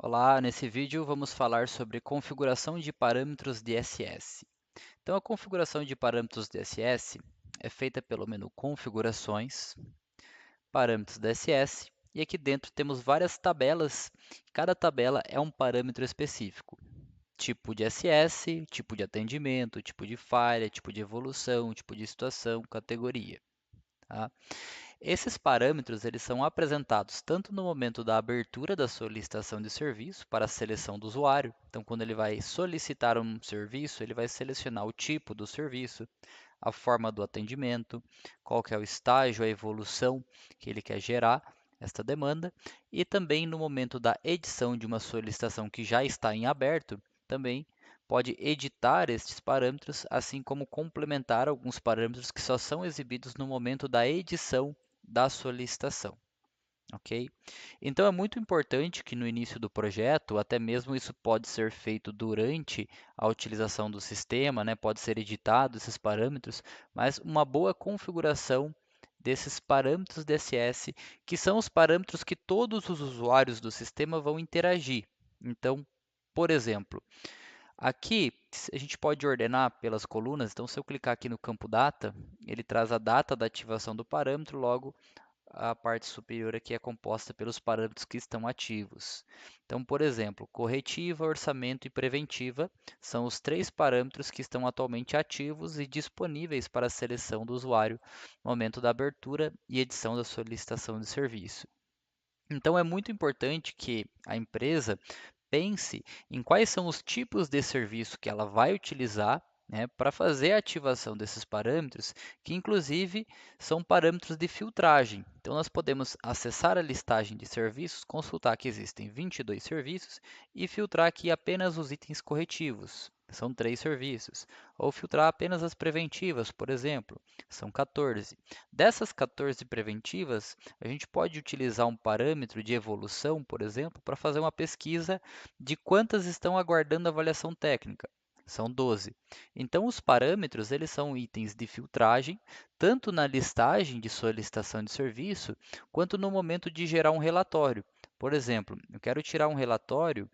Olá, nesse vídeo vamos falar sobre configuração de parâmetros DSS. Então, a configuração de parâmetros DSS é feita pelo menu Configurações, Parâmetros DSS, e aqui dentro temos várias tabelas. Cada tabela é um parâmetro específico. Tipo de SS, tipo de atendimento, tipo de falha, tipo de evolução, tipo de situação, categoria. Tá? Esses parâmetros eles são apresentados tanto no momento da abertura da solicitação de serviço para a seleção do usuário. Então, quando ele vai solicitar um serviço, ele vai selecionar o tipo do serviço, a forma do atendimento, qual que é o estágio, a evolução que ele quer gerar esta demanda, e também no momento da edição de uma solicitação que já está em aberto, também pode editar estes parâmetros, assim como complementar alguns parâmetros que só são exibidos no momento da edição da solicitação, ok? Então é muito importante que no início do projeto, até mesmo isso pode ser feito durante a utilização do sistema, né? Pode ser editado esses parâmetros, mas uma boa configuração desses parâmetros DSS, que são os parâmetros que todos os usuários do sistema vão interagir. Então, por exemplo, aqui a gente pode ordenar pelas colunas, então se eu clicar aqui no campo data, ele traz a data da ativação do parâmetro, logo a parte superior aqui é composta pelos parâmetros que estão ativos. Então, por exemplo, corretiva, orçamento e preventiva são os três parâmetros que estão atualmente ativos e disponíveis para a seleção do usuário no momento da abertura e edição da solicitação de serviço. Então, é muito importante que a empresa pense em quais são os tipos de serviço que ela vai utilizar, né, para fazer a ativação desses parâmetros, que inclusive são parâmetros de filtragem. Então, nós podemos acessar a listagem de serviços, consultar que existem 22 serviços e filtrar aqui apenas os itens corretivos. São 3 serviços. Ou filtrar apenas as preventivas, por exemplo, são 14. Dessas 14 preventivas, a gente pode utilizar um parâmetro de evolução, por exemplo, para fazer uma pesquisa de quantas estão aguardando avaliação técnica. São 12. Então, os parâmetros eles são itens de filtragem, tanto na listagem de solicitação de serviço, quanto no momento de gerar um relatório. Por exemplo, eu quero tirar um relatório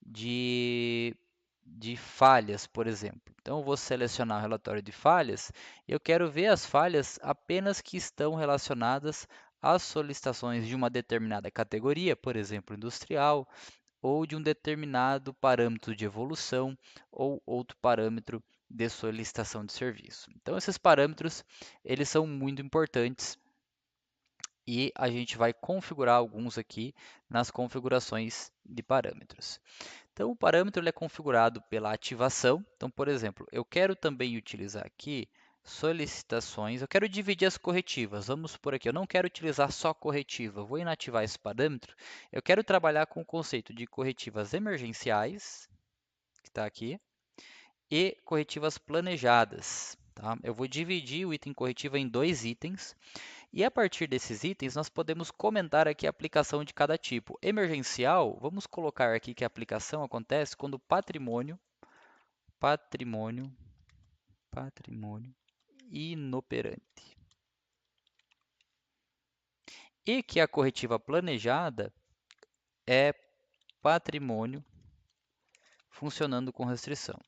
de, de falhas, por exemplo. Então, eu vou selecionar o relatório de falhas e eu quero ver as falhas apenas que estão relacionadas às solicitações de uma determinada categoria, por exemplo, industrial, ou de um determinado parâmetro de evolução ou outro parâmetro de solicitação de serviço. Então, esses parâmetros eles são muito importantes e a gente vai configurar alguns aqui nas configurações de parâmetros. Então, o parâmetro ele é configurado pela ativação. Então, por exemplo, eu quero também utilizar aqui solicitações, eu quero dividir as corretivas. Vamos por aqui, eu não quero utilizar só corretiva, vou inativar esse parâmetro. Eu quero trabalhar com o conceito de corretivas emergenciais, que está aqui, e corretivas planejadas. Tá? Eu vou dividir o item corretiva em dois itens, e a partir desses itens nós podemos comentar aqui a aplicação de cada tipo. Emergencial, vamos colocar aqui que a aplicação acontece quando patrimônio, patrimônio inoperante. E que a corretiva planejada é patrimônio funcionando com restrição.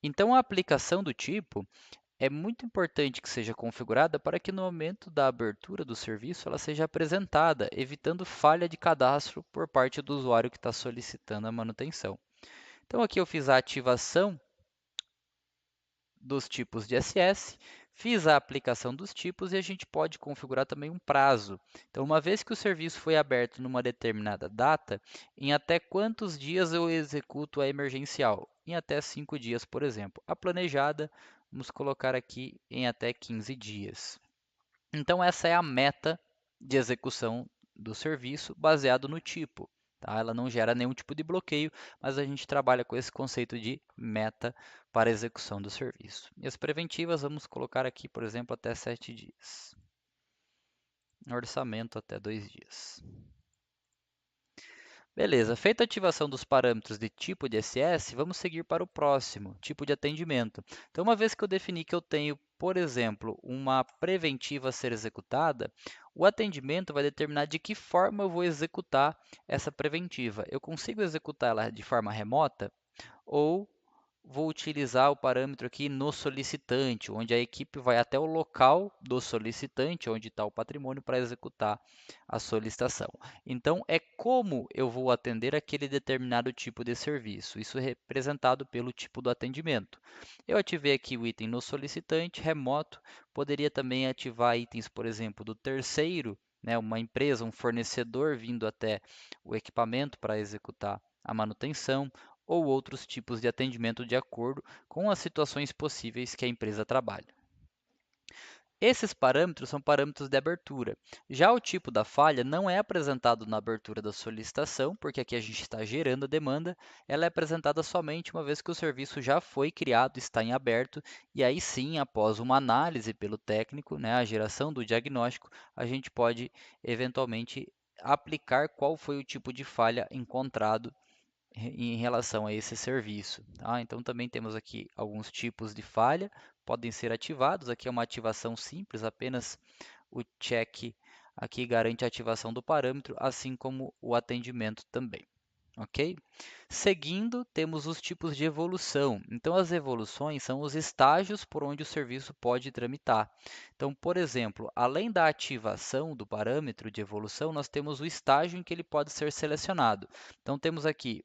Então, a aplicação do tipo é muito importante que seja configurada para que no momento da abertura do serviço ela seja apresentada, evitando falha de cadastro por parte do usuário que está solicitando a manutenção. Então, aqui eu fiz a ativação dos tipos de SS, fiz a aplicação dos tipos e a gente pode configurar também um prazo. Então, uma vez que o serviço foi aberto numa determinada data, em até quantos dias eu executo a emergencial? Em até 5 dias, por exemplo. A planejada, vamos colocar aqui em até 15 dias. Então, essa é a meta de execução do serviço baseado no tipo. Tá? Ela não gera nenhum tipo de bloqueio, mas a gente trabalha com esse conceito de meta para a execução do serviço. E as preventivas, vamos colocar aqui, por exemplo, até 7 dias. Orçamento até 2 dias. Beleza, feita a ativação dos parâmetros de tipo de SS, vamos seguir para o próximo, tipo de atendimento. Então, uma vez que eu defini que eu tenho, por exemplo, uma preventiva a ser executada, o atendimento vai determinar de que forma eu vou executar essa preventiva. Eu consigo executar ela de forma remota ou vou utilizar o parâmetro aqui no solicitante, onde a equipe vai até o local do solicitante, onde está o patrimônio, para executar a solicitação. Então, é como eu vou atender aquele determinado tipo de serviço. Isso é representado pelo tipo do atendimento. Eu ativei aqui o item no solicitante, remoto. Poderia também ativar itens, por exemplo, do terceiro, né, uma empresa, um fornecedor vindo até o equipamento para executar a manutenção ou outros tipos de atendimento de acordo com as situações possíveis que a empresa trabalha. Esses parâmetros são parâmetros de abertura. Já o tipo da falha não é apresentado na abertura da solicitação, porque aqui a gente está gerando a demanda, ela é apresentada somente uma vez que o serviço já foi criado, está em aberto, e aí sim, após uma análise pelo técnico, né, a geração do diagnóstico, a gente pode eventualmente aplicar qual foi o tipo de falha encontrado em relação a esse serviço. Tá? Então, também temos aqui alguns tipos de falha, podem ser ativados. Aqui é uma ativação simples, apenas o check aqui garante a ativação do parâmetro, assim como o atendimento também. Ok? Seguindo, temos os tipos de evolução. Então, as evoluções são os estágios por onde o serviço pode tramitar. Então, por exemplo, além da ativação do parâmetro de evolução, nós temos o estágio em que ele pode ser selecionado. Então, temos aqui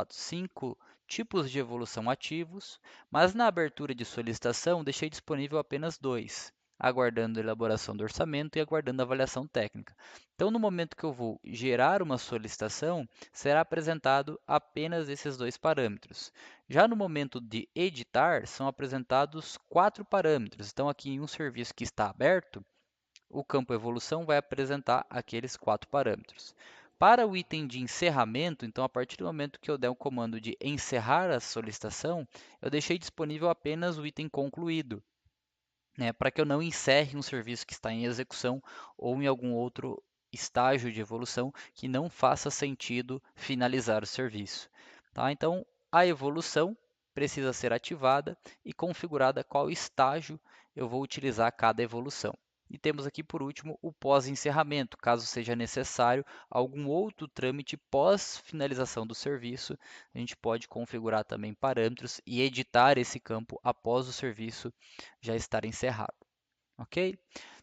5 tipos de evolução ativos, mas na abertura de solicitação deixei disponível apenas 2, aguardando a elaboração do orçamento e aguardando a avaliação técnica. Então, no momento que eu vou gerar uma solicitação, será apresentado apenas esses dois parâmetros. Já no momento de editar, são apresentados 4 parâmetros. Então, aqui em um serviço que está aberto, o campo evolução vai apresentar aqueles 4 parâmetros. Para o item de encerramento, então, a partir do momento que eu der o comando de encerrar a solicitação, eu deixei disponível apenas o item concluído, né, para que eu não encerre um serviço que está em execução ou em algum outro estágio de evolução que não faça sentido finalizar o serviço. Tá? Então, a evolução precisa ser ativada e configurada qual estágio eu vou utilizar cada evolução. E temos aqui, por último, o pós-encerramento, caso seja necessário algum outro trâmite pós-finalização do serviço, a gente pode configurar também parâmetros e editar esse campo após o serviço já estar encerrado, ok?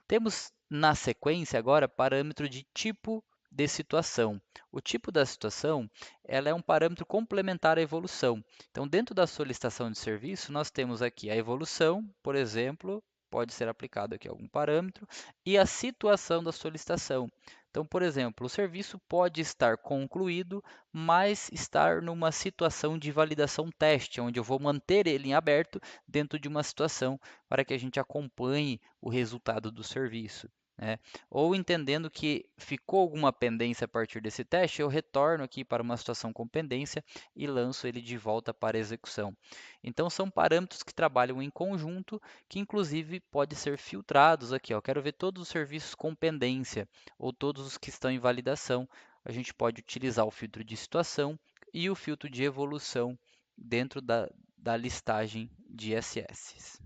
Temos na sequência agora parâmetro de tipo de situação. O tipo da situação, ela é um parâmetro complementar à evolução. Então, dentro da solicitação de serviço, nós temos aqui a evolução, por exemplo, pode ser aplicado aqui algum parâmetro, e a situação da solicitação. Então, por exemplo, o serviço pode estar concluído, mas estar numa situação de validação teste, onde eu vou manter ele em aberto dentro de uma situação para que a gente acompanhe o resultado do serviço, né? Ou entendendo que ficou alguma pendência a partir desse teste, eu retorno aqui para uma situação com pendência e lanço ele de volta para a execução. Então, são parâmetros que trabalham em conjunto, que inclusive pode ser filtrados aqui. Ó. Quero ver todos os serviços com pendência ou todos os que estão em validação. A gente pode utilizar o filtro de situação e o filtro de evolução dentro da listagem de SS.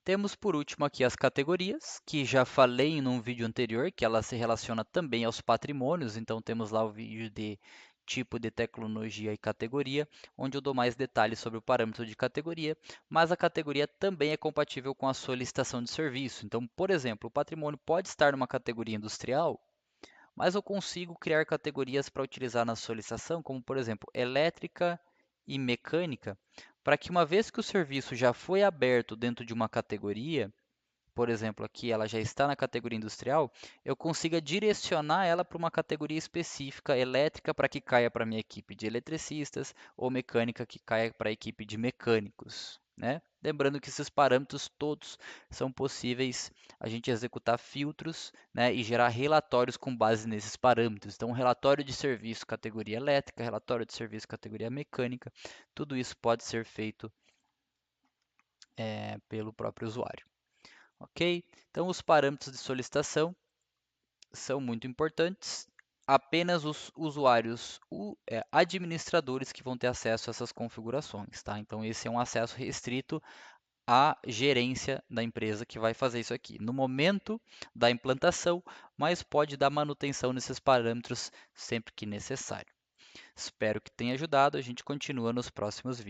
Temos por último aqui as categorias, que já falei em um vídeo anterior, que ela se relaciona também aos patrimônios, então temos lá o vídeo de tipo de tecnologia e categoria, onde eu dou mais detalhes sobre o parâmetro de categoria, mas a categoria também é compatível com a solicitação de serviço. Então, por exemplo, o patrimônio pode estar numa categoria industrial, mas eu consigo criar categorias para utilizar na solicitação, como por exemplo, elétrica e mecânica, para que uma vez que o serviço já foi aberto dentro de uma categoria, por exemplo, aqui ela já está na categoria industrial, eu consiga direcionar ela para uma categoria específica, elétrica, para que caia para a minha equipe de eletricistas, ou mecânica, que caia para a equipe de mecânicos, né? Lembrando que esses parâmetros todos são possíveis a gente executar filtros, né, e gerar relatórios com base nesses parâmetros. Então, relatório de serviço categoria elétrica, relatório de serviço categoria mecânica, tudo isso pode ser feito pelo próprio usuário. Ok? Então, os parâmetros de solicitação são muito importantes. apenas os usuários administradores que vão ter acesso a essas configurações, tá? Então, esse é um acesso restrito à gerência da empresa que vai fazer isso aqui. No momento da implantação, mas pode dar manutenção nesses parâmetros sempre que necessário. Espero que tenha ajudado. A gente continua nos próximos vídeos.